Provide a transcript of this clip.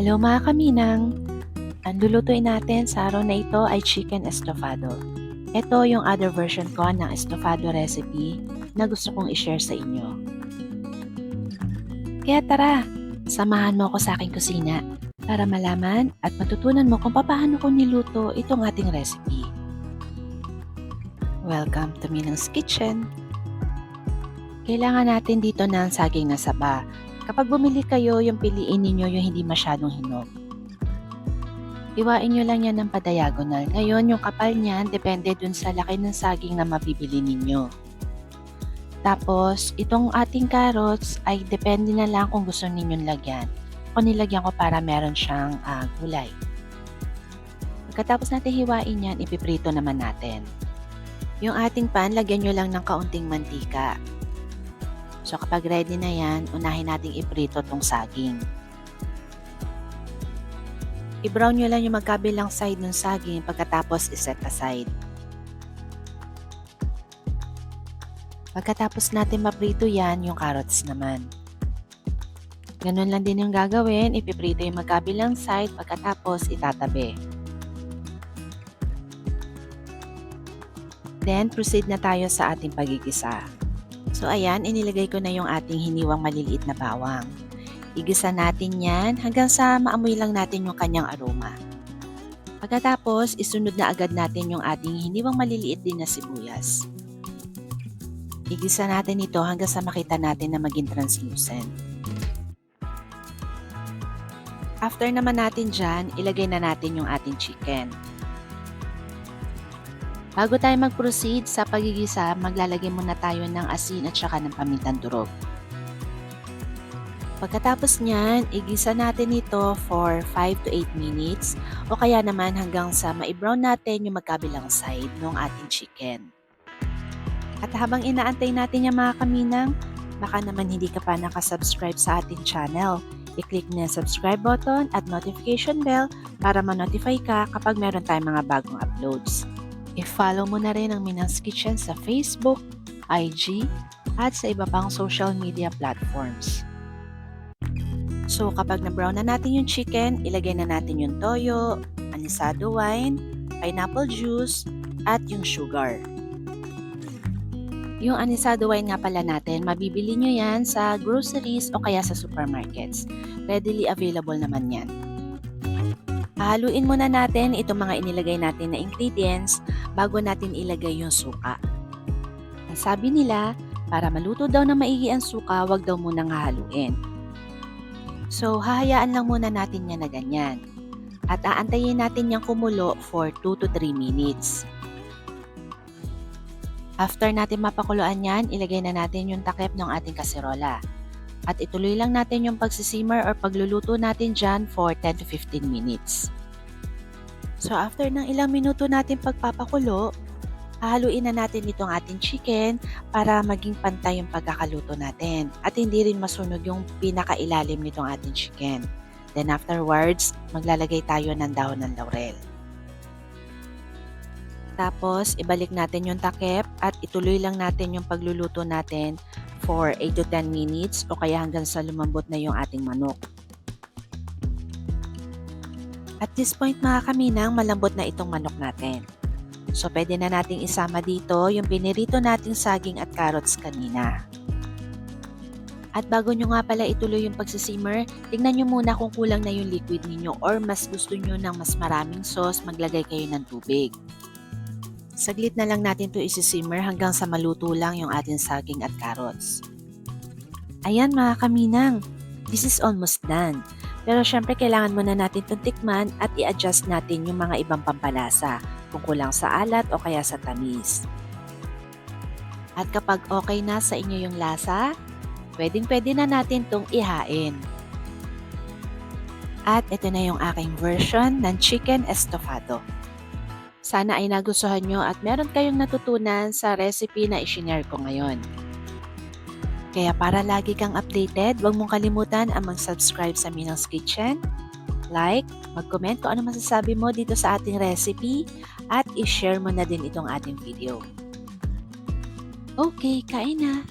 Hello mga kaminang! Ang lulutuin natin sa araw na ito ay chicken estofado. Ito yung other version ko ng estofado recipe na gusto kong i-share sa inyo. Kaya tara, samahan mo ako sa aking kusina para malaman at matutunan mo kung paano ko niluto itong ating recipe. Welcome to Minang's Kitchen! Kailangan natin dito ng saging na saba. Kapag bumili kayo, yung piliin ninyo yung hindi masyadong hinog. Iwain nyo lang yan ng pa-diagonal. Ngayon, yung kapal niyan, depende dun sa laki ng saging na mabibili ninyo. Tapos, itong ating carrots ay depende na lang kung gusto ninyong lagyan. Ako nilagyan ko para meron siyang gulay. Pagkatapos natin hiwain yan, ipiprito naman natin. Yung ating pan, lagyan nyo lang ng kaunting mantika. So kapag ready na yan, unahin nating iprito tong saging. I-brown nyo lang yung magkabilang side ng saging pagkatapos iset aside. Pagkatapos natin maprito yan, yung carrots naman. Ganun lang din yung gagawin, ipiprito yung magkabilang side pagkatapos itatabi. Then proceed na tayo sa ating pagigisa. So ayan, inilagay ko na yung ating hiniwang maliliit na bawang. Igisa natin yan hanggang sa maamoy lang natin yung kanyang aroma. Pagkatapos, isunod na agad natin yung ating hiniwang maliliit din na sibuyas. Igisa natin ito hanggang sa makita natin na maging translucent. After naman natin dyan, ilagay na natin yung ating chicken. Bago tayo mag-proceed sa pagigisa, maglalagay muna tayo ng asin at saka ng pamintang durog. Pagkatapos niyan, igisa natin ito for 5 to 8 minutes o kaya naman hanggang sa ma-brown natin yung magkabilang side ng ating chicken. At habang inaantay natin yung mga kaminang, baka naman hindi ka pa nakasubscribe sa ating channel. I-click na subscribe button at notification bell para ma-notify ka kapag meron tayong mga bagong uploads. I-follow mo na rin ang Minang's Kitchen sa Facebook, IG, at sa iba pang social media platforms. So kapag na-brown na natin yung chicken, ilagay na natin yung toyo, anisado wine, pineapple juice, at yung sugar. Yung anisado wine nga pala natin, mabibili nyo yan sa groceries o kaya sa supermarkets. Readily available naman yan. Haluin muna natin itong mga inilagay natin na ingredients bago natin ilagay yung suka. Ang sabi nila, para maluto daw na maigi ang suka, wag daw munang hahaluin. So, hahayaan lang muna natin yan na ganyan. At aantayin natin yung kumulo for 2 to 3 minutes. After natin mapakuluan yan, ilagay na natin yung takip ng ating kaserola. At ituloy lang natin yung pagsisimmer or pagluluto natin dyan for 10 to 15 minutes. So after ng ilang minuto natin pagpapakulo, hahaluin na natin itong ating chicken para maging pantay yung pagkakaluto natin at hindi rin masunog yung pinakailalim nitong ating chicken. Then afterwards, maglalagay tayo ng dahon ng laurel. Tapos, ibalik natin yung takip at ituloy lang natin yung pagluluto natin for 8 to 10 minutes o kaya hanggang sa lumambot na yung ating manok. At this point mga kaminang, malambot na itong manok natin. So pwede na nating isama dito yung pinirito nating saging at carrots kanina. At bago nyo nga pala ituloy yung pagsisimmer, tingnan nyo muna kung kulang na yung liquid ninyo or mas gusto nyo ng mas maraming sauce, maglagay kayo ng tubig. Saglit na lang natin to isisimmer hanggang sa maluto lang yung ating saging at carrots. Ayan mga kaminang, this is almost done. Pero syempre kailangan muna natin itong tikman at i-adjust natin yung mga ibang pampalasa kung kulang sa alat o kaya sa tamis. At kapag okay na sa inyo yung lasa, pwedeng-pwede na natin itong ihain. At ito na yung aking version ng chicken estofado. Sana ay nagustuhan nyo at meron kayong natutunan sa recipe na i-share ko ngayon. Kaya para lagi kang updated, huwag mong kalimutan ang mag-subscribe sa Minang's Kitchen, like, mag-comment kung ano masasabi mo dito sa ating recipe, at i-share mo na din itong ating video. Okay, kain na!